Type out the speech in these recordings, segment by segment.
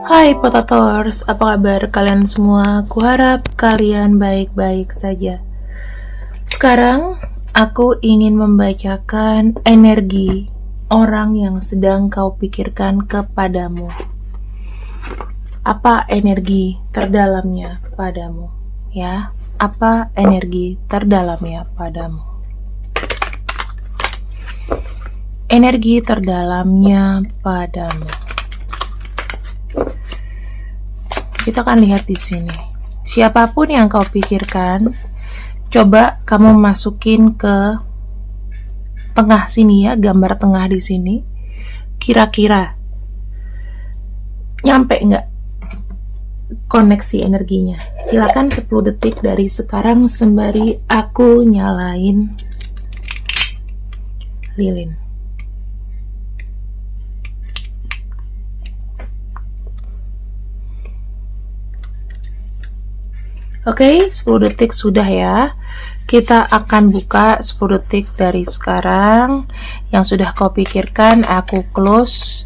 Hai Potators, apa kabar kalian semua? Kuharap kalian baik-baik saja. Sekarang aku ingin membacakan energi orang yang sedang kau pikirkan kepadamu. Apa energi terdalamnya padamu? Ya, apa energi terdalamnya padamu? Energi terdalamnya padamu. Kita akan lihat di sini. Siapapun yang kau pikirkan, coba kamu masukin ke tengah sini ya, gambar tengah di sini. Kira-kira nyampe nggak koneksi energinya? Silakan 10 detik dari sekarang sembari aku nyalain lilin. Oke, 10 detik sudah ya. Kita akan buka 10 detik dari sekarang. Yang sudah kau pikirkan aku close.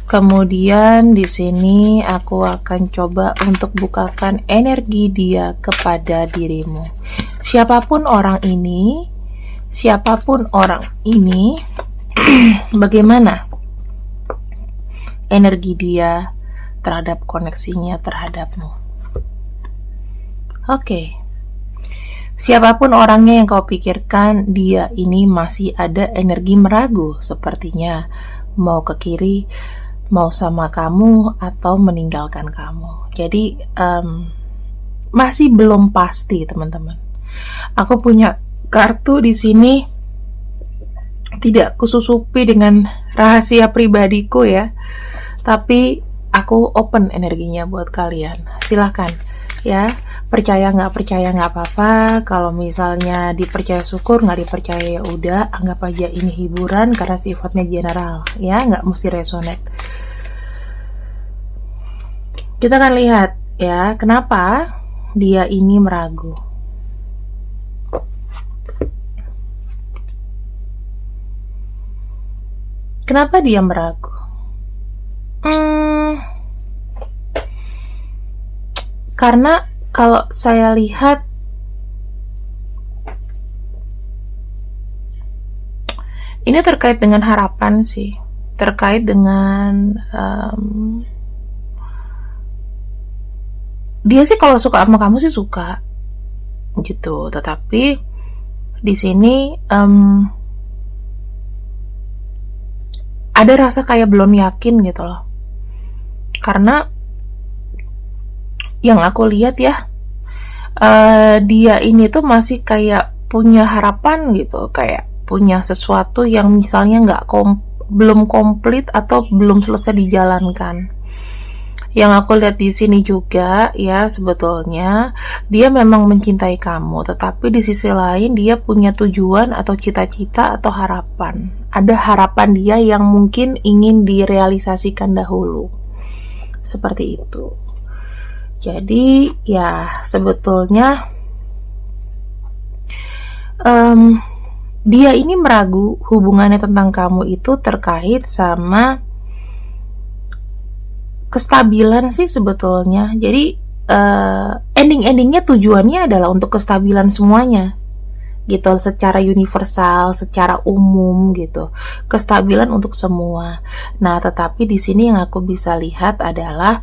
Kemudian di sini aku akan coba untuk bukakan energi dia kepada dirimu. Siapapun orang ini, bagaimana energi dia terhadap koneksinya terhadapmu? Oke. Siapapun orangnya yang kau pikirkan, dia ini masih ada energi meragu, sepertinya mau ke kiri, mau sama kamu, atau meninggalkan kamu. Jadi masih belum pasti, teman-teman. Aku punya kartu di sini, tidak kususupi dengan rahasia pribadiku ya, tapi aku open energinya buat kalian. Silahkan ya, percaya nggak apa-apa. Kalau misalnya dipercaya syukur, nggak dipercaya ya udah, anggap aja ini hiburan karena sifatnya general ya, nggak mesti resonate. Kita akan lihat ya, kenapa dia ini meragu. Kenapa dia meragu? Karena kalau saya lihat ini terkait dengan harapan sih, terkait dengan dia sih kalau suka sama kamu sih suka gitu, tetapi di sini ada rasa kayak belum yakin gitu loh, karena yang aku lihat ya, dia ini tuh masih kayak punya harapan gitu, kayak punya sesuatu yang misalnya belum komplit atau belum selesai dijalankan. Yang aku lihat di sini juga ya, sebetulnya dia memang mencintai kamu, tetapi di sisi lain dia punya tujuan atau cita-cita atau harapan. Ada harapan dia yang mungkin ingin direalisasikan dahulu, seperti itu. Jadi ya sebetulnya dia ini meragu hubungannya tentang kamu itu terkait sama kestabilan sih sebetulnya. Jadi ending-endingnya tujuannya adalah untuk kestabilan semuanya gitu, secara universal, secara umum gitu, kestabilan untuk semua. Nah, tetapi di sini yang aku bisa lihat adalah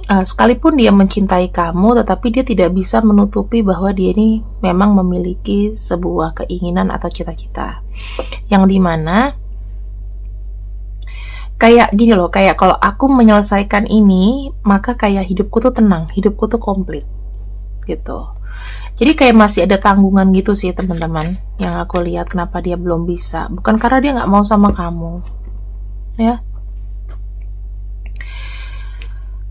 sekalipun dia mencintai kamu, tetapi dia tidak bisa menutupi bahwa dia ini memang memiliki sebuah keinginan atau cita-cita yang dimana kayak gini loh, kayak kalau aku menyelesaikan ini, maka kayak hidupku tuh tenang, hidupku tuh komplit gitu. Jadi kayak masih ada tanggungan gitu sih teman-teman, yang aku lihat kenapa dia belum bisa, bukan karena dia nggak mau sama kamu ya.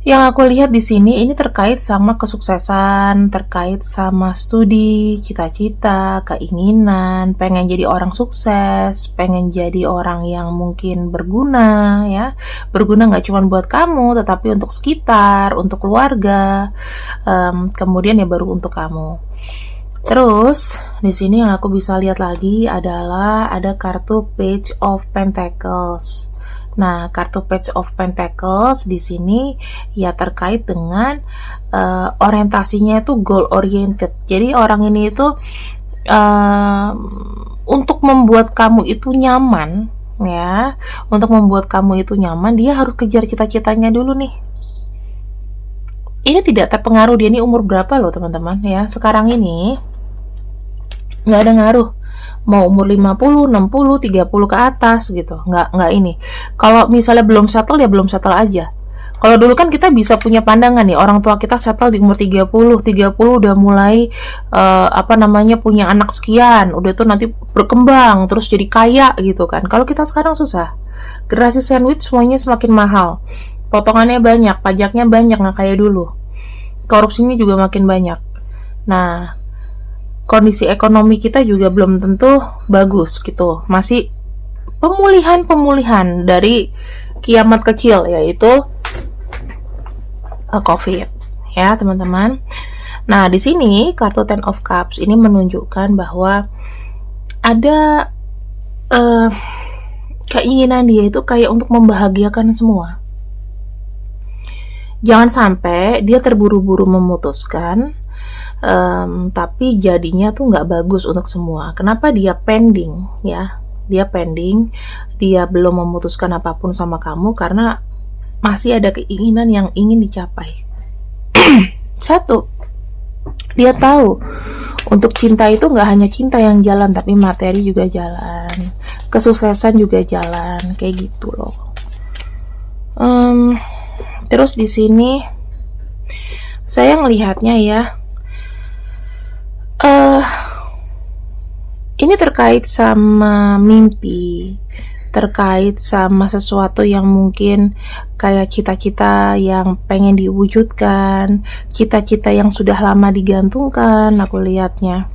Yang aku lihat di sini ini terkait sama kesuksesan, terkait sama studi, cita-cita, keinginan, pengen jadi orang sukses, pengen jadi orang yang mungkin berguna ya. Berguna nggak cuma buat kamu, tetapi untuk sekitar, untuk keluarga, kemudian ya baru untuk kamu. Terus di sini yang aku bisa lihat lagi adalah ada kartu Page of Pentacles. Nah, kartu Page of Pentacles di sini ya terkait dengan orientasinya itu goal oriented. Jadi orang ini itu untuk membuat kamu itu nyaman, ya, untuk membuat kamu itu nyaman, dia harus kejar cita-citanya dulu nih. Ini tidak terpengaruh dia ini umur berapa loh teman-teman ya. Sekarang ini nggak ada ngaruh mau umur 50, 60, 30 ke atas gitu. Nggak ini. Kalau misalnya belum settle ya belum settle aja. Kalau dulu kan kita bisa punya pandangan nih, orang tua kita settle di umur 30 udah mulai punya anak sekian, udah tuh nanti berkembang terus jadi kaya gitu kan. Kalau kita sekarang susah. Generasi sandwich semuanya semakin mahal. Potongannya banyak, pajaknya banyak, nggak kayak dulu. Korupsinya juga makin banyak. Nah, kondisi ekonomi kita juga belum tentu bagus gitu. Masih pemulihan dari kiamat kecil, yaitu COVID ya teman-teman. Nah, di sini kartu Ten of Cups ini menunjukkan bahwa ada keinginan dia itu kayak untuk membahagiakan semua. Jangan sampai dia terburu-buru memutuskan, tapi jadinya tuh nggak bagus untuk semua. Kenapa dia pending ya? Dia pending, dia belum memutuskan apapun sama kamu karena masih ada keinginan yang ingin dicapai. Satu, dia tahu untuk cinta itu nggak hanya cinta yang jalan, tapi materi juga jalan, kesuksesan juga jalan, kayak gitu loh. Terus di sini saya ngelihatnya ya, ini terkait sama mimpi, terkait sama sesuatu yang mungkin kayak cita-cita yang pengen diwujudkan, cita-cita yang sudah lama digantungkan. Aku lihatnya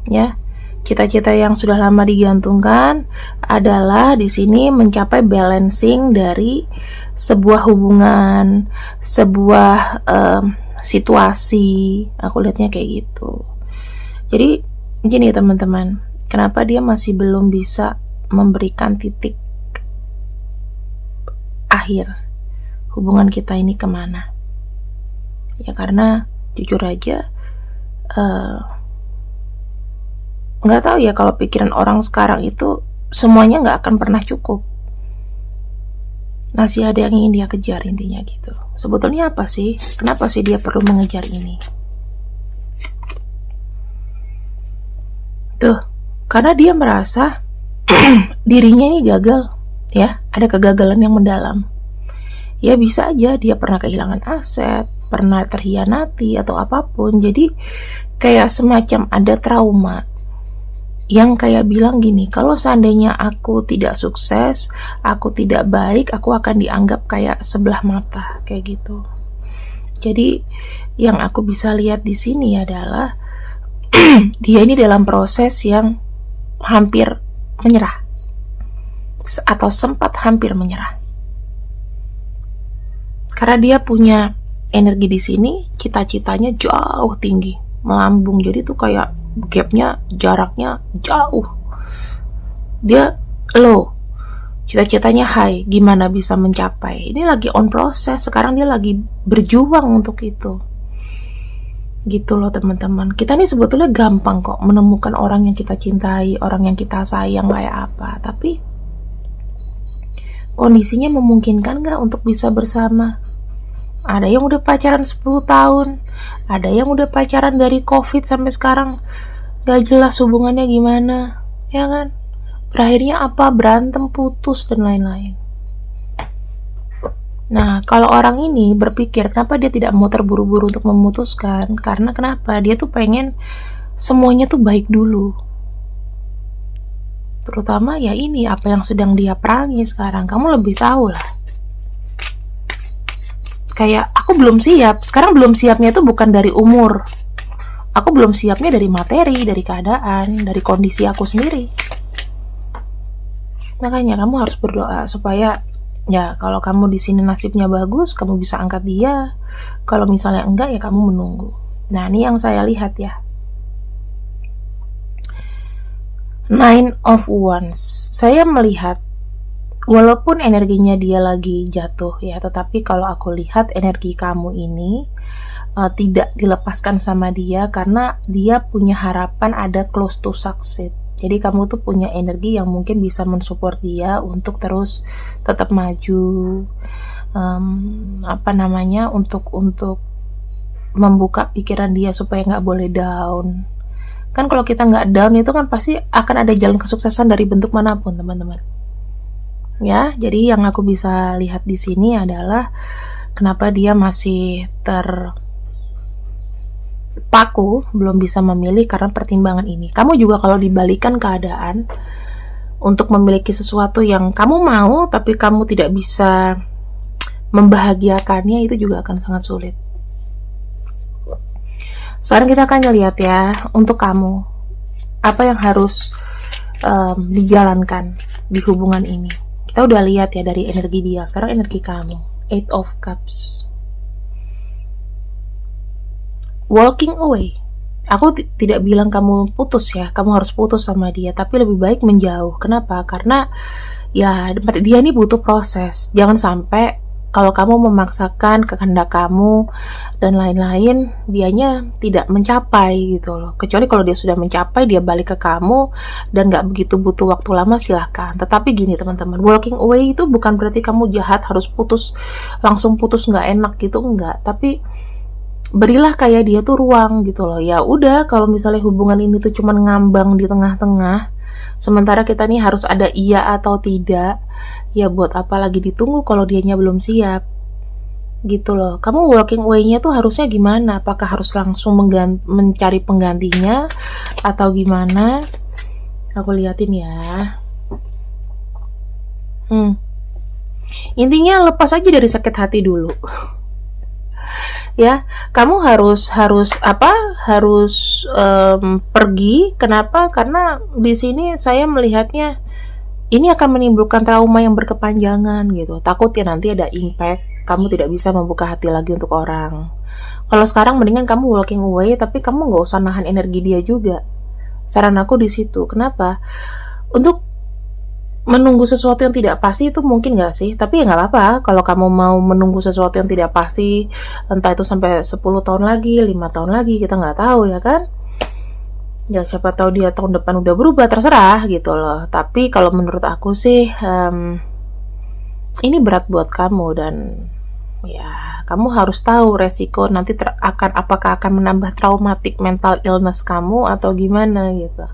ya, cita-cita yang sudah lama digantungkan adalah di sini mencapai balancing dari sebuah hubungan, sebuah situasi. Aku lihatnya kayak gitu. Jadi gini teman-teman, kenapa dia masih belum bisa memberikan titik akhir hubungan kita ini kemana? Ya karena jujur aja nggak tahu ya, kalau pikiran orang sekarang itu semuanya nggak akan pernah cukup. Masih ada yang ingin dia kejar, intinya gitu. Sebetulnya apa sih? Kenapa sih dia perlu mengejar ini? Tuh, karena dia merasa dirinya ini gagal, ya, ada kegagalan yang mendalam. Ya bisa aja dia pernah kehilangan aset, pernah terhianati atau apapun. Jadi kayak semacam ada trauma yang kayak bilang gini, kalau seandainya aku tidak sukses, aku tidak baik, aku akan dianggap kayak sebelah mata, kayak gitu. Jadi yang aku bisa lihat di sini adalah dia ini dalam proses yang hampir menyerah atau sempat hampir menyerah. Karena dia punya energi di sini, cita-citanya jauh tinggi, melambung. Jadi tuh kayak gapnya, jaraknya jauh. Dia low, cita-citanya high, gimana bisa mencapai. Ini lagi on proses, sekarang dia lagi berjuang untuk itu. Gitu loh teman-teman. Kita nih sebetulnya gampang kok menemukan orang yang kita cintai, orang yang kita sayang kayak apa. Tapi kondisinya memungkinkan gak untuk bisa bersama? Ada yang udah pacaran 10 tahun, ada yang udah pacaran dari COVID sampai sekarang gak jelas hubungannya gimana, ya kan? Berakhirnya apa? Berantem, putus, dan lain-lain. Nah, kalau orang ini berpikir kenapa dia tidak mau terburu-buru untuk memutuskan, karena kenapa? Dia tuh pengen semuanya tuh baik dulu. Terutama ya ini, apa yang sedang dia perangi sekarang. Kamu lebih tahu lah. Kayak aku belum siap. Sekarang belum siapnya itu bukan dari umur. Aku belum siapnya dari materi, dari keadaan, dari kondisi aku sendiri. Makanya kamu harus berdoa supaya ya kalau kamu di sini nasibnya bagus, kamu bisa angkat dia. Kalau misalnya enggak ya kamu menunggu. Nah, ini yang saya lihat ya. Nine of Wands. Saya melihat Walaupun energinya dia lagi jatuh ya, tetapi kalau aku lihat energi kamu ini tidak dilepaskan sama dia karena dia punya harapan ada close to succeed. Jadi kamu tuh punya energi yang mungkin bisa mensupport dia untuk terus tetap maju, untuk membuka pikiran dia supaya nggak boleh down. Kan kalau kita nggak down itu kan pasti akan ada jalan kesuksesan dari bentuk manapun, teman-teman. Ya, jadi yang aku bisa lihat di sini adalah kenapa dia masih terpaku, belum bisa memilih karena pertimbangan ini. Kamu juga kalau dibalikan keadaan untuk memiliki sesuatu yang kamu mau tapi kamu tidak bisa membahagiakannya, itu juga akan sangat sulit. Sekarang kita akan lihat ya, untuk kamu apa yang harus dijalankan di hubungan ini. Kita udah lihat ya dari energi dia, sekarang energi kamu. 8 of Cups. Walking away. Aku tidak bilang kamu putus ya, kamu harus putus sama dia, tapi lebih baik menjauh. Kenapa? Karena ya dia ini butuh proses. Jangan sampai kalau kamu memaksakan kehendak kamu dan lain-lain, dianya tidak mencapai gitu loh. Kecuali kalau dia sudah mencapai, dia balik ke kamu dan gak begitu butuh waktu lama, silahkan. Tetapi gini teman-teman, walking away itu bukan berarti kamu jahat, harus putus, langsung putus gak enak gitu, enggak. Tapi berilah kayak dia tuh ruang gitu loh. Ya udah, kalau misalnya hubungan ini tuh cuman ngambang di tengah-tengah, sementara kita nih harus ada iya atau tidak, ya buat apa lagi ditunggu kalau dianya belum siap gitu loh. Kamu walking away-nya tuh harusnya gimana? Apakah harus langsung mencari penggantinya atau gimana? Aku liatin ya. Intinya lepas aja dari sakit hati dulu. Ya, kamu harus pergi. Kenapa? Karena di sini saya melihatnya ini akan menimbulkan trauma yang berkepanjangan gitu. Takut ya nanti ada impact, kamu tidak bisa membuka hati lagi untuk orang. Kalau sekarang mendingan kamu walking away, tapi kamu nggak usah nahan energi dia juga. Saran aku di situ. Kenapa? Untuk menunggu sesuatu yang tidak pasti itu mungkin gak sih? Tapi ya gak apa-apa kalau kamu mau menunggu sesuatu yang tidak pasti, entah itu sampai 10 tahun lagi, 5 tahun lagi, kita gak tahu ya kan? Ya siapa tahu dia tahun depan udah berubah, terserah gitu loh. Tapi kalau menurut aku sih ini berat buat kamu dan ya kamu harus tahu resiko nanti apakah akan menambah traumatic mental illness kamu atau gimana gitu.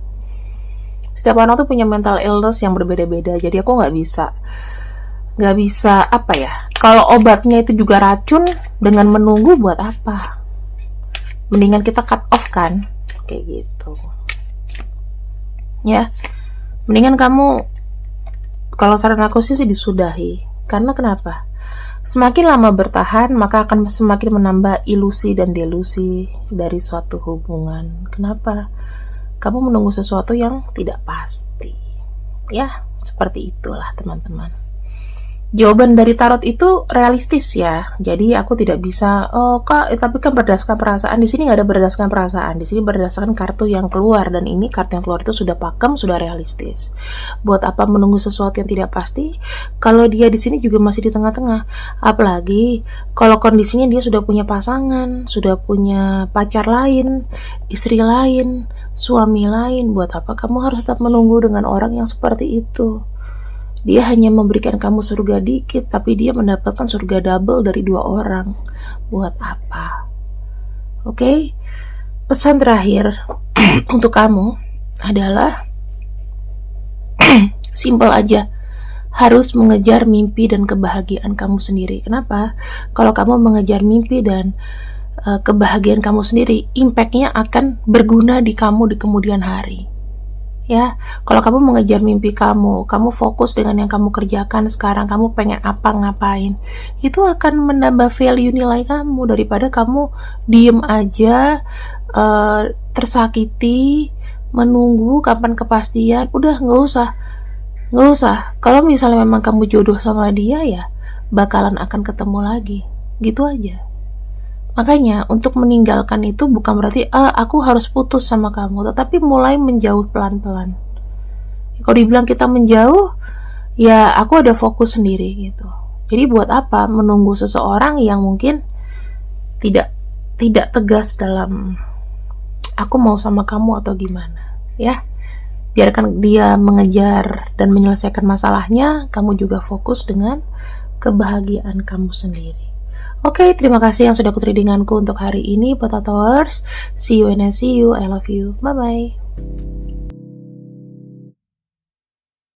Setiap orang tuh punya mental illness yang berbeda-beda, jadi aku nggak bisa apa ya, kalau obatnya itu juga racun, dengan menunggu buat apa? Mendingan kita cut off kan, kayak gitu ya. Mendingan kamu, kalau saran aku sih disudahi. Karena kenapa? Semakin lama bertahan, maka akan semakin menambah ilusi dan delusi dari suatu hubungan. Kenapa? Kamu menunggu sesuatu yang tidak pasti. Ya, seperti itulah teman-teman. Jawaban dari tarot itu realistis ya. Jadi aku tidak bisa, oh kak, tapi kan berdasarkan perasaan. Di sini nggak ada berdasarkan perasaan. Di sini berdasarkan kartu yang keluar, dan ini kartu yang keluar itu sudah pakem, sudah realistis. Buat apa menunggu sesuatu yang tidak pasti? Kalau dia di sini juga masih di tengah-tengah. Apalagi kalau kondisinya dia sudah punya pasangan, sudah punya pacar lain, istri lain, suami lain. Buat apa kamu harus tetap menunggu dengan orang yang seperti itu? Dia hanya memberikan kamu surga dikit, tapi dia mendapatkan surga double dari 2 orang. Buat apa? Oke? Pesan terakhir untuk kamu adalah simple aja. Harus mengejar mimpi dan kebahagiaan kamu sendiri. Kenapa? Kalau kamu mengejar mimpi dan kebahagiaan kamu sendiri, impactnya akan berguna di kamu di kemudian hari. Ya, kalau kamu mengejar mimpi kamu fokus dengan yang kamu kerjakan sekarang, kamu pengen apa, ngapain, itu akan menambah value nilai kamu daripada kamu diem aja, tersakiti, menunggu kapan kepastian. Udah, nggak usah. Kalau misalnya memang kamu jodoh sama dia, ya bakalan akan ketemu lagi, gitu aja. Makanya untuk meninggalkan itu bukan berarti aku harus putus sama kamu, tetapi mulai menjauh pelan-pelan. Kalau dibilang kita menjauh, ya aku ada fokus sendiri gitu. Jadi buat apa menunggu seseorang yang mungkin tidak tidak tegas dalam aku mau sama kamu atau gimana, ya. Biarkan dia mengejar dan menyelesaikan masalahnya, kamu juga fokus dengan kebahagiaan kamu sendiri. Oke, terima kasih yang sudah kutridinganku untuk hari ini, Potatowers. See you when I see you. I love you. Bye-bye.